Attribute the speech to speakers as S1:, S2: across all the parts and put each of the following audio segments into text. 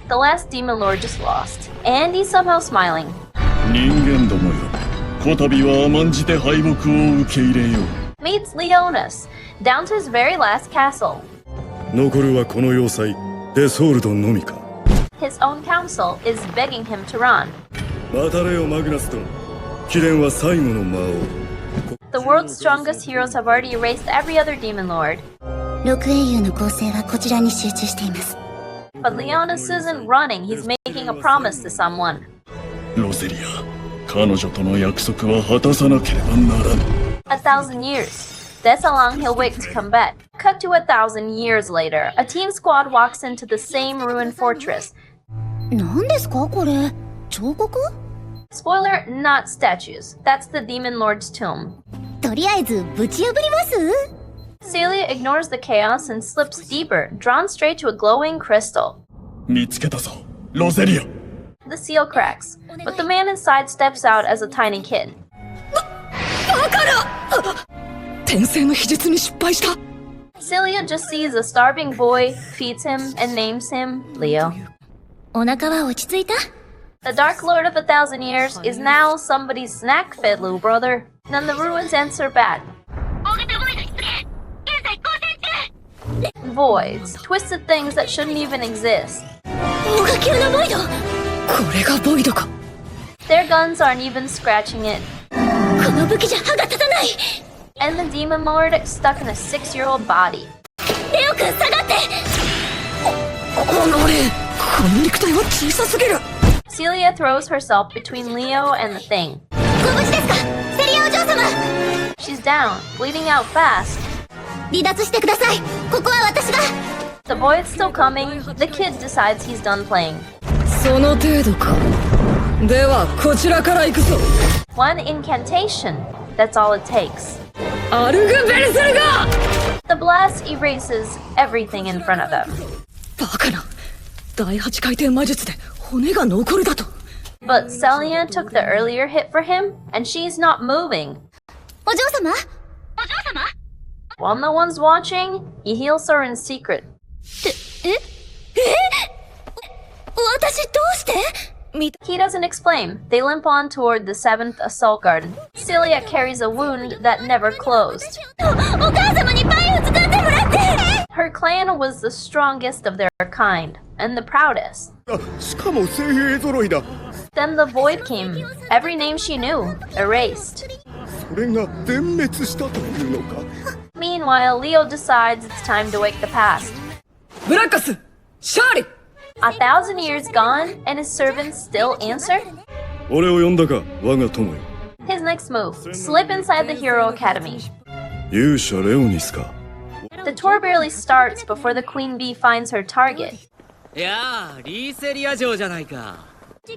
S1: The last demon lord just lost, and he's somehow smiling.
S2: 人間どもよ、こたびは甘んじて敗北を受け入れよう。
S1: Meets Leonis, down to his very last castle.
S3: 残るはこの要塞、デソールドのみか。
S1: His own council is begging him to run.
S3: 待たれよマグナス殿。貴殿は最後の魔王。
S1: The world's strongest heroes have already erased every other demon lord.
S4: 六英雄の構成はこちらに集中しています。
S1: But Leonis isn't running, he's making a promise to someone.
S2: ロゼリア、彼女との約束は果たさなければならぬ。
S1: 1,000 years. That's how long he'll wait to come back. Cut to 1,000 years later, a team squad walks into the same ruined fortress.
S4: 何ですかこれ？彫刻？
S1: Spoiler, not statues. That's the demon lord's tomb.
S4: とりあえずぶち破ります？
S1: Celia ignores the chaos and slips deeper, drawn straight to a glowing crystal.
S2: 見つけたぞ、ロゼリア。
S1: The seal cracks, but the man inside steps out as a tiny kid.
S4: バカな！転生の秘術に失敗した。
S1: Celia just sees a starving boy, feeds him, and names him Leo.
S4: お腹は落ち着いた？
S1: The Dark Lord of 1,000 years is now somebody's snack-fed little brother. Then the ruins answer back. Voids, twisted things that shouldn't even exist.
S4: 大垣級のボイド。これがボイドか。
S1: Their guns aren't even scratching it.
S4: この武器じゃ歯が立たない。
S1: And the demon lord stuck in a 6-year-old body.
S4: レオ君下がって。この肉体は小さすぎる。
S1: Celia throws herself between Leo and the thing.
S4: ご無事ですか、セリアお嬢様。
S1: She's down, bleeding out fast.
S4: 離脱してください。ここは私が。
S1: The boy is still coming. The kid decides he's done playing.
S4: その程度か。ではこちらから行くぞ。
S1: One incantation. That's all it takes.
S4: アルグベルセルガー。
S1: The blast erases everything in front of them.
S4: バカな。第8回転魔術で骨が残るだと。
S1: But Celia took the earlier hit for him, and she's not moving.
S4: お嬢様？
S1: While no one's watching, he heals her in secret.
S4: 私どうして？
S1: He doesn't explain. They limp on toward the 7th assault garden. Celia carries a wound that never closed.
S4: お母様にパイを作ってもらって。
S1: Her clan was the strongest of their kind, and the proudest.
S3: しかも精鋭揃いだ。
S1: Then the void came. Every name she knew, erased.
S3: それが全滅したというのか。
S1: Meanwhile, Leo decides it's time to wake the past.
S4: ブラックス、勝利。
S1: 1,000 years gone, and his servants still answer?
S3: 俺を呼んだか、我が友よ。
S1: His next move, slip inside the Hero Academy.
S3: 勇者レオニスか。
S1: The tour barely starts before the Queen Bee finds her target.
S5: いやあ、リーセリア城じゃないか。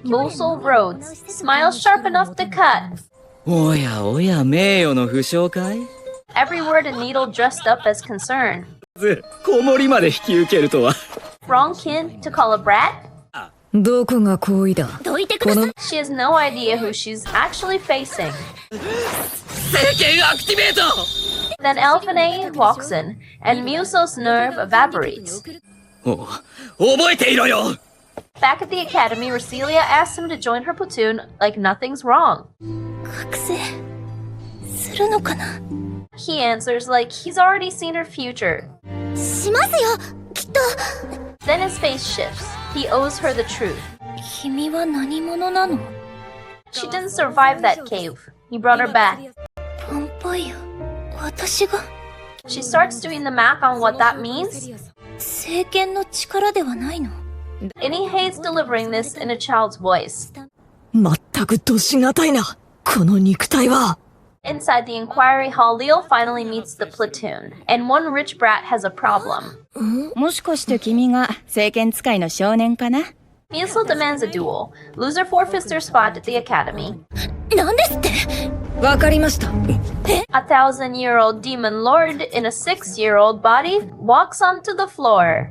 S1: Musel Rhodes, smile sharp enough to cut.
S5: おやおや、名誉の負傷かい？
S1: Every word a needle dressed up as concern.
S5: 子守まで引き受けるとは。
S1: Wrong kid to call a brat?
S4: どこが好意だ。どいてください。
S1: She has no idea who she's actually facing.
S5: 聖剣アクティベート！
S1: Then Elfine walks in, and Muso's nerve evaporates.
S5: 覚えていろよ！
S1: Back at the academy, Recelia asks him to join her platoon like nothing's wrong.
S4: 覚醒するのかな。
S1: He answers like he's already seen her future.
S4: しますよ、きっと。
S1: Then his face shifts. He owes her the truth.
S4: 君は何者なの？
S1: She didn't survive that cave. He brought her back.
S4: ヴァンパイア、私が？
S1: She starts doing the math on what that means,
S4: 聖剣の力ではないの？
S1: and he hates delivering this in a child's voice.
S4: 全くどしがたいな、この肉体は。
S1: Inside the inquiry hall, Leo finally meets the platoon, and one rich brat has a problem.
S6: もしかして君が聖剣使いの少年かな？
S1: Musil demands a duel. Loser forfeits their spot at the academy.
S4: なんですって？わかりました。
S1: A 1,000-year-old demon lord in a 6-year-old body walks onto the floor.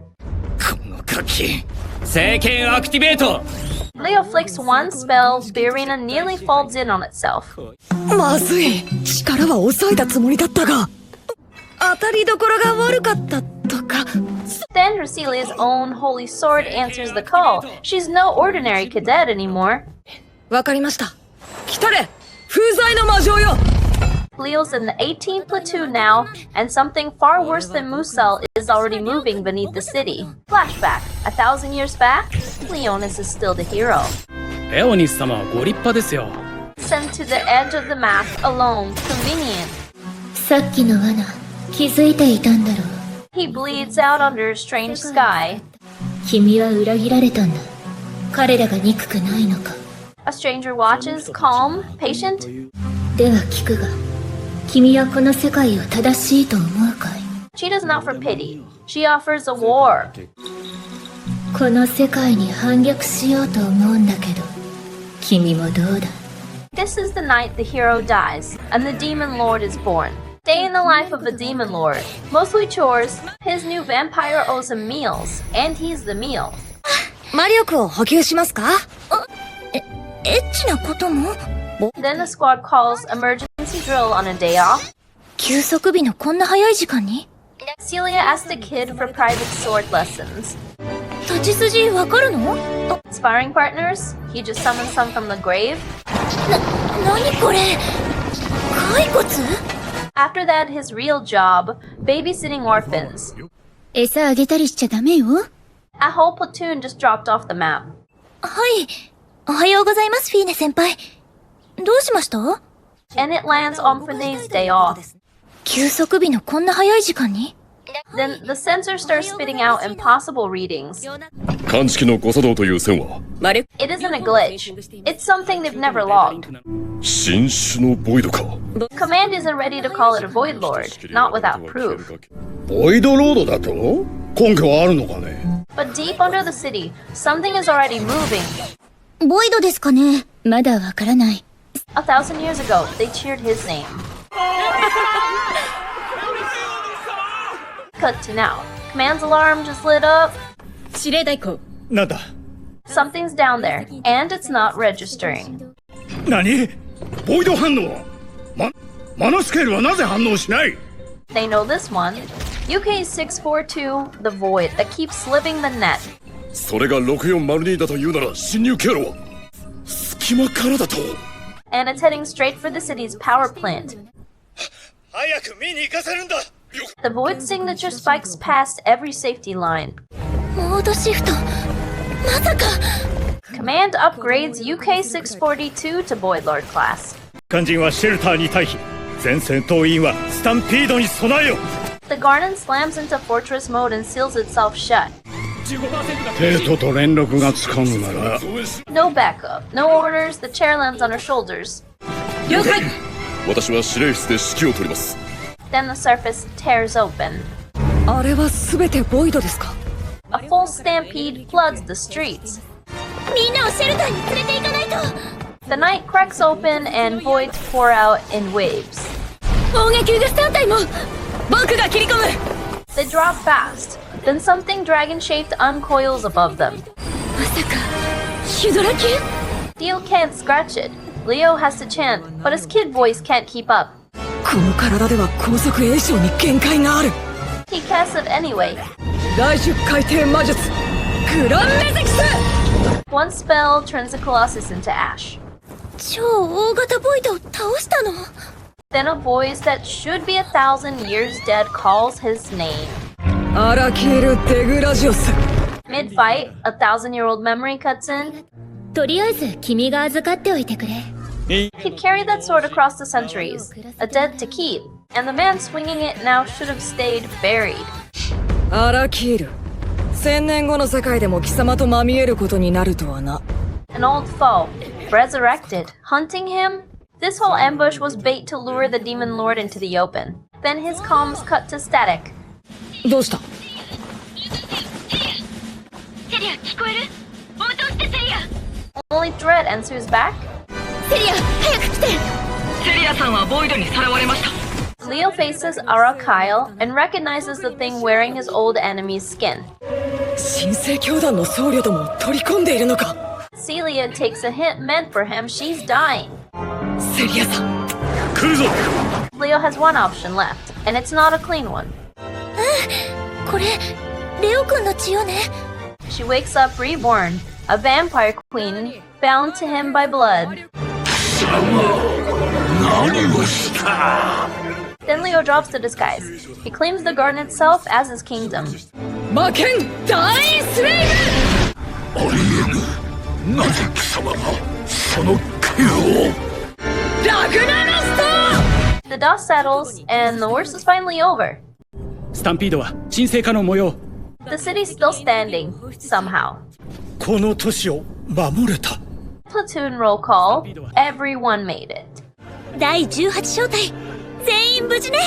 S5: このガキ、聖剣アクティベート！
S1: Leo flicks one spell, the arena nearly folds in on itself.
S4: まずい、力は抑えたつもりだったが、当たりどころが悪かったとか。
S1: Then Racelia's own holy sword answers the call. She's no ordinary cadet anymore.
S4: わかりました。来たれ風罪の魔女よ
S1: Leo's in the 18th platoon now, and something far worse than Musel is already moving beneath the city. Flashback. 1,000 years back, Leonis is still the hero.
S5: レオニス様はご立派ですよ。
S1: Sent to the edge of the map alone, convenient.
S7: さっきの罠気づいていたんだろう
S1: He bleeds out under a strange sky.
S7: 君は裏切られたんだ彼らが憎くないのか
S1: A stranger watches, calm, patient.
S7: では聞くが君はこの世界を正しいと思うかい
S1: She does not for pity. She offers a war.
S7: この世界に反逆しようと思うんだけど君もどうだ
S1: This is the night the hero dies, and the demon lord is born. Day in the life of a demon lord. Mostly chores, his new vampire owes him meals, and he's the meal.
S4: 魔力を補給しますかエッチなことも
S1: Then the squad calls emergency drill on a day off.
S7: 休息日のこんな早い時間に
S1: Celia asks the kid for private sword lessons.
S7: 立ち筋わかるの
S1: Sparring partners? He just summons some from the grave.
S7: 何これ骸骨
S1: After that, his real job, babysitting orphans.
S7: 餌あげたりしちゃダメよ
S1: A whole platoon just dropped off the map.
S7: はいおはようございますフィーネ先輩どうしました
S1: And it lands on Fine's day off.
S7: 休息日のこんな早い時間に
S1: Then the sensor starts spitting out impossible readings.
S2: 鑑識の誤作動という線は
S4: 魔力
S1: It isn't a glitch. It's something they've never logged.
S2: 新種のボイドか
S1: Command isn't ready to call it a Void Lord, not without proof.
S3: ボイドロードだと根拠はあるのかね
S1: But deep under the city, something is already moving.
S7: ボイドですかねまだわからない
S1: 1,000 years ago, they cheered his name. Cut to now. Command's alarm just lit up.
S4: 指令代行
S3: なんだ
S1: Something's down there, and it's not registering.
S3: 何ボイド反応マナスケールはなぜ反応しない
S1: They know this one. UK642, the Void, that keeps living the net.
S2: それが6402だというなら侵入経路は隙間からだと
S1: And it's heading straight for the city's power plant.
S3: 早く見に行かせるんだ
S1: The Void's signature spikes past every safety line.
S7: モードシフトまさか
S1: Command upgrades UK642 to Void Lord class.
S3: 肝心はシェルターに退避全戦闘員はスタンピードに備えよ
S1: The garden slams into fortress mode and seals itself shut.
S3: テートと連絡がつかぬなら
S1: No backup, no orders, the chair lands on her shoulders.
S4: 了解
S2: 私は司令室で指揮を取ります
S1: Then the surface tears open.
S4: あれは全てボイドですか
S1: A full stampede floods the streets.
S7: みんなをシェルターに連れて行かないと
S1: The night cracks open and voids pour out in waves.
S4: 砲撃ウグス3体も僕が切り込む
S1: They drop fast. Then something dragon-shaped uncoils above them.
S4: まさかヒドラ級
S1: Steel can't scratch it. Leo has to chant, but his kid voice can't keep up.
S4: この体では高速炎症に限界がある
S1: He casts it anyway.
S4: 大十回転魔術グランメゼキス
S1: One spell turns the Colossus into ash.
S7: 超大型ボイドを倒したの
S1: Then a voice that should be 1,000 years dead calls his name.
S4: アラキエル・デグラジオス
S1: Mid-fight, a 1,000-year-old memory cuts in.
S7: とりあえず君が預かっておいてくれ
S1: He'd carried that sword across the centuries, a debt to keep, and the man swinging it now should have stayed buried.
S4: アラキエル1000年後の世界でも貴様とまみえることになるとはな
S1: An old foe, resurrected, hunting him? This whole ambush was bait to lure the demon lord into the open. Then his comms cut to static.
S4: どうした
S7: セリア聞こえる応答してセリア
S1: Only Dread answers back.
S7: セリア早く来て
S4: セリアさんはボイドにさらわれました
S1: Leo faces Arakyle and recognizes the thing wearing his old enemy's skin.
S4: 新生教団の僧侶どもを取り込んでいるのか
S1: Celia takes a hint meant for him. She's dying.
S4: セリアさん
S3: 来るぞ
S1: Leo has one option left, and it's not a clean one.
S7: これ
S4: レオ君の血よね。
S1: She wakes up reborn, a vampire queen bound to him by blood. Then Leo drops the disguise. He claims the garden itself as his kingdom.
S4: 魔剣大スレイ
S3: ありえぬ。なぜ貴様がその剣を。
S4: ブラグナラスト。
S1: The dust settles, and the worst is finally over.
S5: スタンピードは沈静化の模様。
S1: The city's still standing, somehow.
S3: この都市を守れた。
S1: Platoon roll call. Everyone made it.
S4: 第18小隊全員無事ね。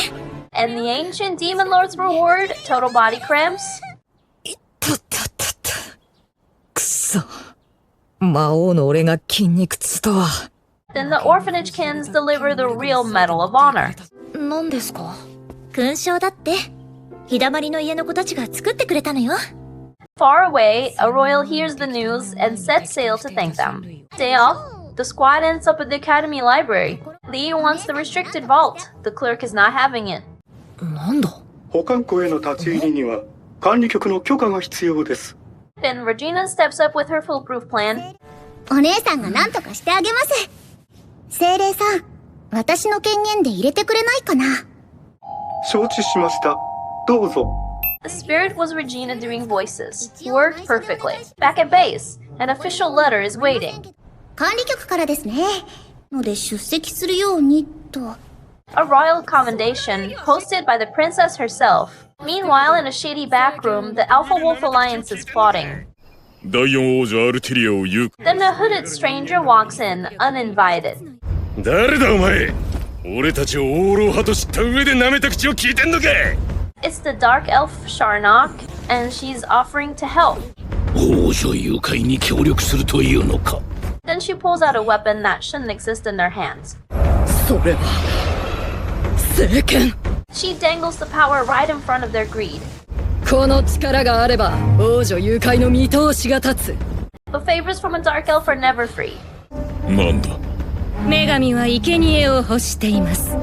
S1: And the ancient demon lord's reward, total body cramps.
S4: くそ。魔王の俺が筋肉痛とは。
S1: Then the orphanage kins deliver the real Medal of Honor.
S4: 何ですか？勲章だって。日だまりの家の子たちが作ってくれたのよ。
S1: Far away, a royal hears the news and sets sail to thank them. Day off, the squad ends up at the academy library. Lee wants the restricted vault. The clerk is not having it.
S4: なんだ？
S3: 保管庫への立ち入りには管理局の許可が必要です。
S1: Then Regina steps up with her foolproof plan.
S7: お姉さんが何とかしてあげます。精霊さん、私の権限で入れてくれないかな。
S3: 承知しました。どうぞ。
S1: The spirit was Regina doing voices. Worked perfectly. Back at base, an official letter is waiting.
S7: 管理局からですね。ので出席するようにと。
S1: A royal commendation posted by the princess herself. Meanwhile, in a shady back room, the Alpha Wolf Alliance is plotting.
S2: 第四王女アルティリアを言う。
S1: Then a hooded stranger walks in, uninvited.
S2: 誰だお前。俺たちを王老派と知った上で舐めた口を聞いてんのか。
S1: It's the dark elf Sharnak, and she's offering to help.
S3: 王女誘拐に協力するというのか。
S1: Then she pulls out a weapon that shouldn't exist in their hands.
S4: それは聖剣。
S1: She dangles the power right in front of their greed.
S4: この力があれば王女誘拐の見通しが立つ。
S1: But favors from a dark elf are never free.
S2: なんだ。
S4: 女神は生贄を欲しています。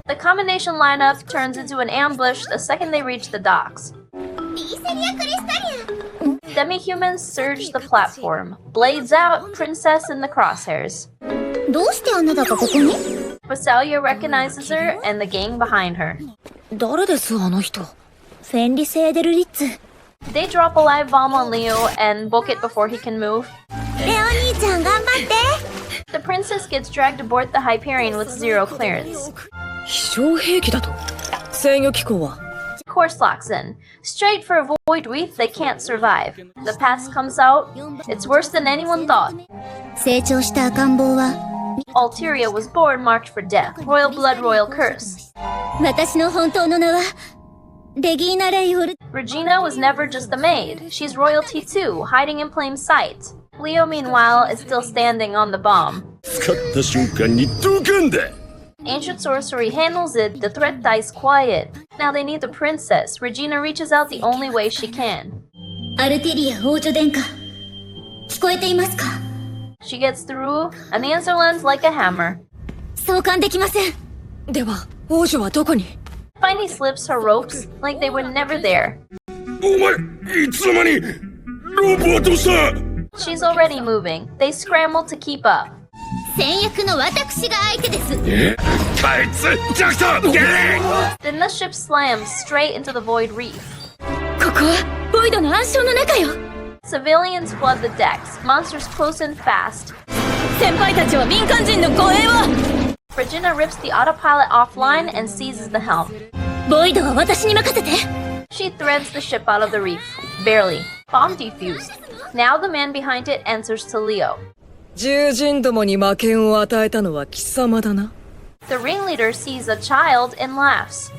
S1: The combination lineup turns into an ambush the second they reach the docks. Demi-humans surge the platform. Blades out, princess in the crosshairs.
S7: どうしてあなたがここに？
S1: Visalia recognizes her and the gang behind her.
S4: 誰ですあの人？フェンリセーデルリッツ。
S1: They drop a live bomb on Leo and book it before he can move.
S7: レオ兄ちゃん頑張って。
S1: The princess gets dragged aboard the Hyperion with zero clearance.
S4: 飛翔兵器だと？制御機構は？
S1: Course locks in. Straight for a void reef they can't survive. The past comes out. It's worse than anyone thought.
S7: 成長した赤ん坊は
S1: Alteria was born marked for death. Royal blood, royal curse.
S7: 私の本当の名はレギーナ・レイオル。
S1: Regina was never just a maid. She's royalty too, hiding in plain sight. Leo, meanwhile, is still standing on the bomb.
S2: 使った瞬間にドカンだ。
S1: Ancient sorcery handles it, the threat dies quiet. Now they need the princess. Regina reaches out the only way she can.
S7: アルティリア王女殿下、聞こえていますか？
S1: She gets through, and the answer lands like a hammer.
S7: 相関できません。
S4: では王女はどこに？
S1: Finally slips her ropes like they were never there.
S3: お前いつの間にロープはどうした？
S1: She's already moving. They scramble to keep up.
S7: 先約の私が相手です。
S3: あいつジャクソンゲレー
S1: Then the ship slams straight into the void reef.
S4: ここはボイドの暗礁の中よ。
S1: Civilians flood the decks. Monsters close in fast.
S4: 先輩たちは民間人の護衛を。
S1: Regina rips the autopilot offline and seizes the helm.
S7: ボイドは私に任せて。
S1: She threads the ship out of the reef. Barely. Bomb defused. Now the man behind it answers to Leo.
S4: 獣人どもに魔剣を与えたのは貴様だな。
S1: The ringleader sees a child and laughs.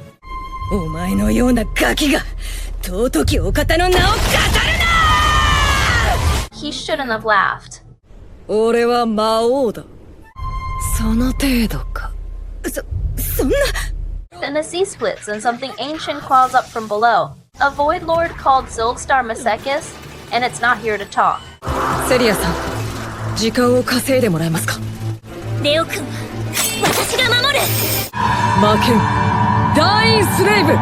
S4: お前のようなガキが尊きお方の名を語るな。
S1: He shouldn't have laughed.
S4: 俺は魔王だ。その程度か。そんな。
S1: Then the sea splits and something ancient crawls up from below. A void lord called Zolgstar Masekis, and it's not here to talk.
S4: セリアさん、時間を稼いでもらえますか。
S7: レオ君は私が守る。
S4: 魔剣ダインスレイブ。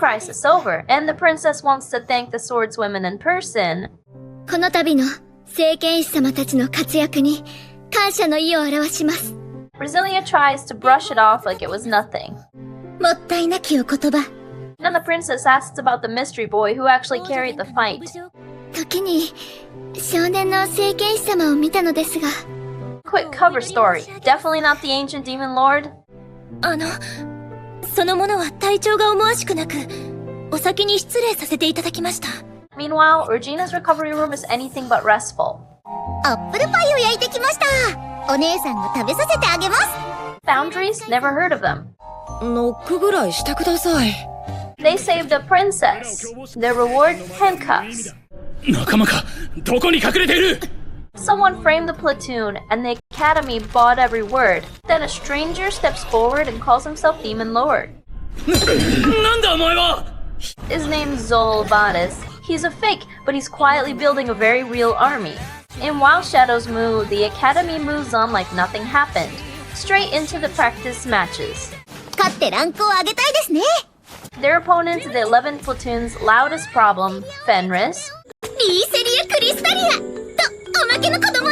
S1: crisis over, and the princess wants to thank the swordswomen in person.
S7: この度の聖剣士様たちの活躍に感謝の意を表します。
S1: Brasilia tries to brush it off like it was nothing.
S7: もったいなきお言葉。
S1: Then the princess asks about the mystery boy who actually carried the fight.
S7: 時に少年の聖剣士様を見たのですが。
S1: Quick cover story. Definitely not the ancient demon lord.
S7: そのものは体調が思わしくなく、お先に失礼させていただきました。
S1: Meanwhile, Regina's recovery room is anything but restful.
S7: アップルパイを焼いてきました。お姉さんが食べさせてあげます。
S1: Foundries? Never heard of them.
S4: ノックぐらいしてください。
S1: They saved a princess. Their reward? Handcuffs.
S3: 仲間か、どこに隠れている？
S1: Someone framed the platoon, and the academy bought every word. Then a stranger steps forward and calls himself Demon Lord.
S3: なんだお前は！
S1: His name's Zol Badis. He's a fake, but he's quietly building a very real army. In While Shadows Move, the academy moves on like nothing happened. Straight into the practice matches.
S7: 勝ってランクを上げたいですね。
S1: Their opponents are the 11th platoon's loudest problem, Fenris.
S7: リーセリア・クリスタリアとおまけの子供。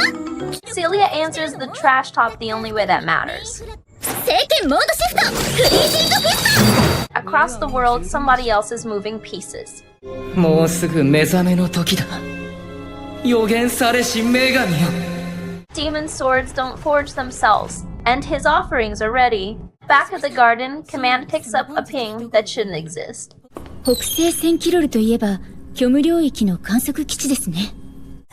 S1: Celia answers the trash talk the only way that matters.
S7: 聖剣モードシフトフリージングフィスト。
S1: Across the world, somebody else is moving pieces.
S5: もうすぐ目覚めの時だ。予言されし女神よ。
S1: Demon swords don't forge themselves, and his offerings are ready. Back at the garden, Command picks up a ping that shouldn't exist.
S6: 北西1000キロルといえば虚無領域の観測基地ですね。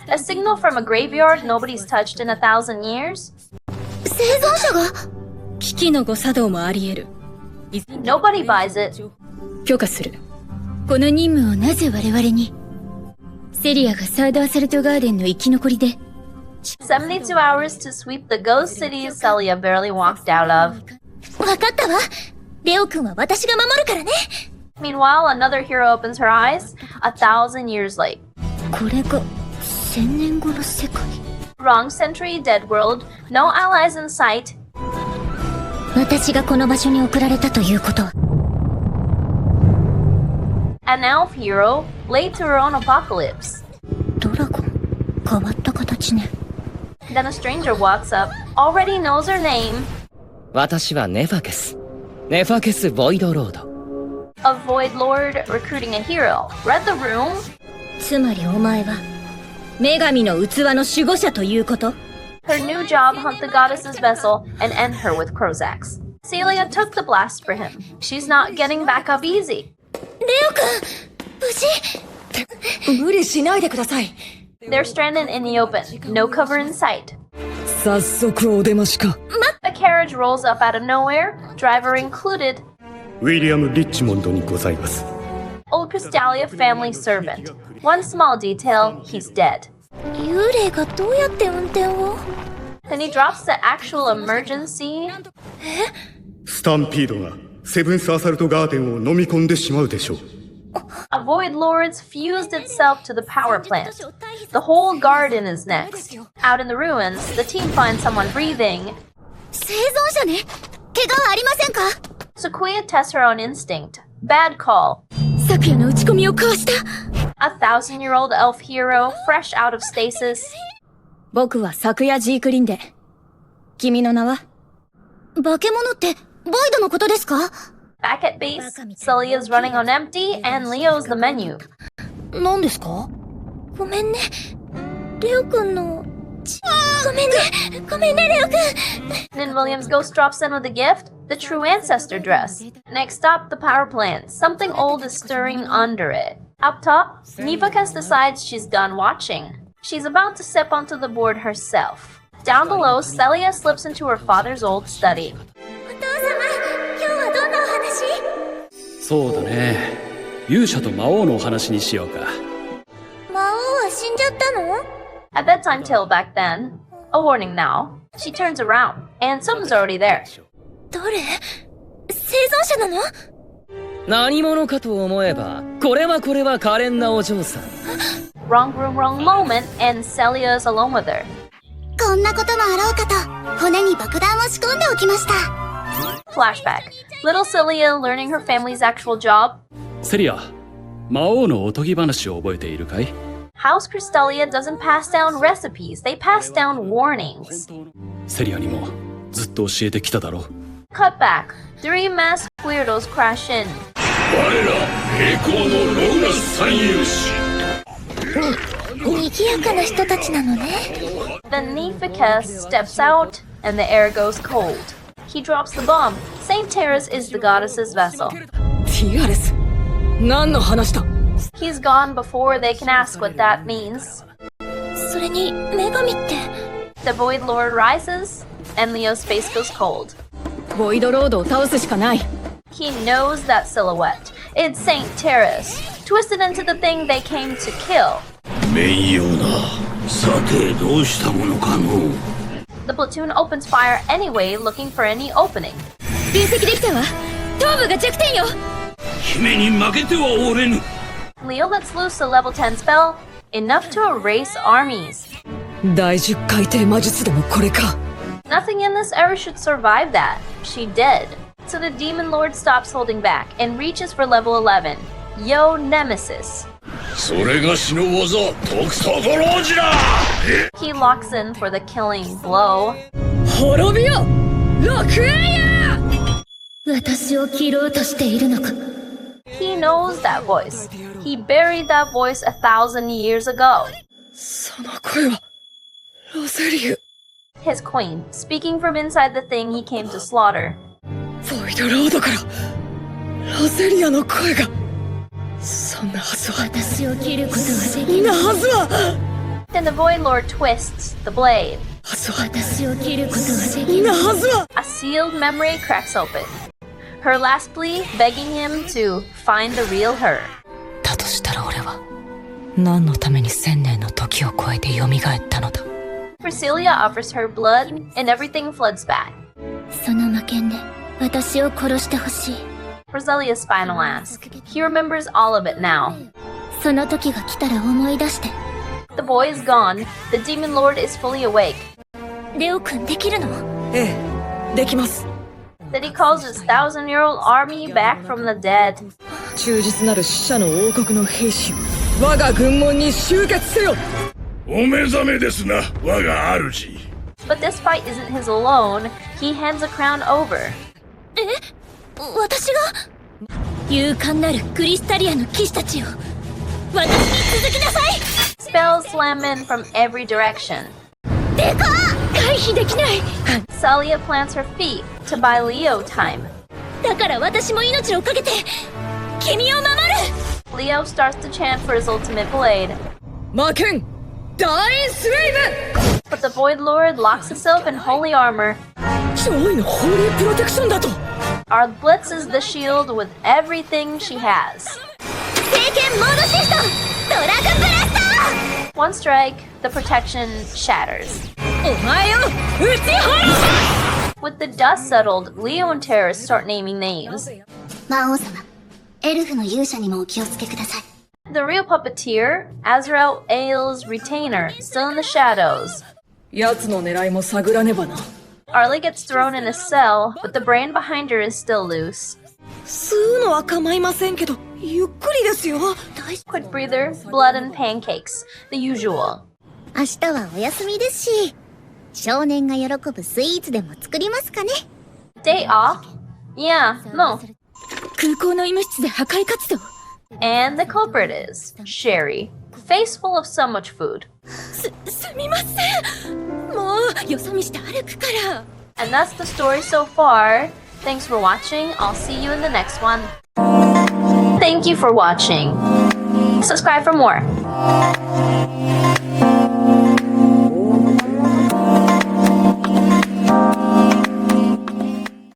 S1: A signal from a graveyard nobody's touched in 1,000 years?
S7: 生存者が
S6: 機器の誤作動もあり得る。
S1: Nobody buys it.
S6: 許可する。この任務をなぜ我々に？セリアがサードアサルトガーデンの生き残りで。
S1: 72 hours to sweep the ghost cities Celia barely walked out of.
S7: わかったわ。レオ君は私が守るからね。
S1: Meanwhile, another hero opens her eyes, 1,000 years late.
S7: これが1000年後の世界。
S1: Wrong century, dead world, no allies in sight.
S7: 私がこの場所に送られたということは。
S1: An elf hero, late to her own apocalypse.
S7: ドラゴン変わった形ね。
S1: Then a stranger walks up, already knows her name.
S5: 私はネファケス。ネファケス・ボイドロード。
S1: A void lord recruiting a hero. Read the room?
S6: つまりお前は女神の器の守護者ということ？
S1: Her new job, hunt the goddess's vessel and end her with Krozax. Celia took the blast for him. She's not getting back up easy.
S7: レオ君無事？
S4: 無理しないでください。
S1: They're stranded in the open, no cover in sight.
S5: 早速お出ましか。
S1: A carriage rolls up out of nowhere, driver included.
S3: ウィリアム・リッチモンドにございます。
S1: Old Crystalia family servant. One small detail, he's dead.
S7: 幽霊がどうやって運転を？
S1: Then he drops the actual emergency.
S3: スタンピードがセブンスアサルトガーデンを飲み込んでしまうでしょう。
S1: A void lord's fused itself to the power plant. The whole garden is next. Out in the ruins, the team finds someone breathing.
S7: 生存者ね。怪我はありませんか？
S1: Sequoia tests her own instinct. Bad call.
S6: 昨夜の打ち込みをかわした。
S1: A 1,000-year-old elf hero, fresh out of stasis.
S6: 僕は昨夜ジークリンで。君の名は？
S7: 化け物ってボイドのことですか？
S1: Back at base, Celia's running on empty, and Leo's the menu.
S7: 何ですか？ごめんね。レオ君の。ごめんね、レオ君。
S1: Then William's ghost drops in with a gift, the true ancestor dress. Next stop, the power plant. Something old is stirring under it. Up top, Nivakes decides she's done watching. She's about to step onto the board herself. Down below, Celia slips into her father's old study.
S7: お父様、今日はどんなお話？
S8: そうだね。勇者と魔王のお話にしようか。
S7: 魔王は死んじゃったの？
S1: A bedtime tale back then. A warning now. She turns around, and someone's already there.
S7: 誰？生存者なの？
S5: 何者かと思えば、これは可憐なお嬢さん。
S1: Wrong room, wrong moment, and Celia's alone with her.
S7: こんなこともあろうかと、骨に爆弾を仕込んでおきました。
S1: Flashback. Little Celia learning her family's actual job.
S8: セリア、魔王のおとぎ話を覚えているかい？
S1: House Crystalia doesn't pass down recipes, they pass down warnings.
S8: セリアにもずっと教えてきただろう。
S1: Cut back. Three masked weirdos crash in.
S2: 我ら栄光のローラス三勇士。
S7: 賑やかな人たちなのね。
S1: Then Nefekes steps out, and the air goes cold. He drops the bomb. Saint Terrace is the goddess's vessel.
S4: ティアレス、何の話だ？
S1: He's gone before they can ask what that means.
S7: それに女神って。
S1: The Void Lord rises, and Leo's face goes cold.
S4: ボイドロードを倒すしかない。
S1: He knows that silhouette. It's Saint Terrace, twisted into the thing they came to kill.
S3: 面ような。さてどうしたものかの。
S1: The platoon opens fire anyway, looking for any opening.
S6: 分析できたわ。頭部が弱点よ。
S3: 姫に負けてはおれぬ。
S1: Leo lets loose a level 10 spell, enough to erase armies.
S4: 第10回転魔術でもこれか。
S1: Nothing in this era should survive that. She did. So the Demon Lord stops holding back and reaches for level 11. Yo Nemesis.
S2: それがしの技、特措ドロージだ。
S1: He locks in for the killing blow.
S4: 滅びよ、楽園や。
S6: 私を切ろうとしているのか。
S1: He knows that voice. He buried that voice 1,000 years ago.
S4: その声はロゼリュ。
S1: His queen, speaking from inside the thing he came to slaughter.
S4: ボイドロードからロゼリアの声が。そんなはずは。
S6: 私を切ることはで
S4: そ
S6: きない。
S4: んなはずは。
S1: Then the Void Lord twists the blade.
S4: はずは。
S6: 私を切ることはで
S4: そ
S6: きない。
S4: んなはずは。
S1: A sealed memory cracks open. Her last plea, begging him to find the real her.
S4: だとしたら俺は何のために1000年の時を超えて蘇ったのだ。
S1: Priscilla offers her blood, and everything floods back.
S6: その魔剣で私を殺してほしい。
S1: Priscilla's final ask. He remembers all of it now.
S6: その時が来たら思い出して。
S1: The boy is gone. The Demon Lord is fully awake.
S7: レオくんできるの？
S4: ええ、できます。
S1: Then he calls his 1,000-year-old army back from the dead.
S4: 忠実なる死者の王国の兵士を我が軍門に集結せよ。
S3: お目覚めですな、我が主。
S1: But this fight isn't his alone. He hands a crown over.
S7: 私が？
S6: 勇敢なるクリスタリアの騎士たちよ。私に続きなさい。
S1: Spells slam in from every direction.
S6: でかっ！回避できない。
S1: Celia plants her feet to buy Leo time.
S6: だから私も命をかけて君を守る。
S1: Leo starts to chant for his ultimate blade.
S4: 魔剣大スウェー
S1: But the Void Lord locks himself in holy armor.
S4: ブ。上位のホーリープロテクションだと。
S1: Our blitzes the shield with everything she has.
S6: 聖剣モードシフトドラゴンブラスター。
S1: One strike, the protection shatters.
S4: お前を撃ち殺
S1: With the dust settled, Leo and Terrace start naming names.
S7: 魔王様、エルフの勇者にもお気をつけください。
S1: The real puppeteer, Azrael Aile's retainer, still in the shadows.
S4: 奴の狙いも探らねばな。
S1: Arlie gets thrown in a cell, but the brain behind her is still loose.
S4: 吸うのは構いませんけど、ゆっくりですよ。
S1: Quick breather, blood and pancakes, the usual.
S7: 明日はお休みですし、少年が喜ぶスイーツでも作りますかね。
S1: Day off? Yeah, no.
S6: 空港の医務室で破壊活動。
S1: And the culprit is Sherry, face full of so much food.
S6: すみません。もうよそ見して歩くから。
S1: And that's the story so far. Thanks for watching. I'll see you in the next one. Thank you for watching. Subscribe for more.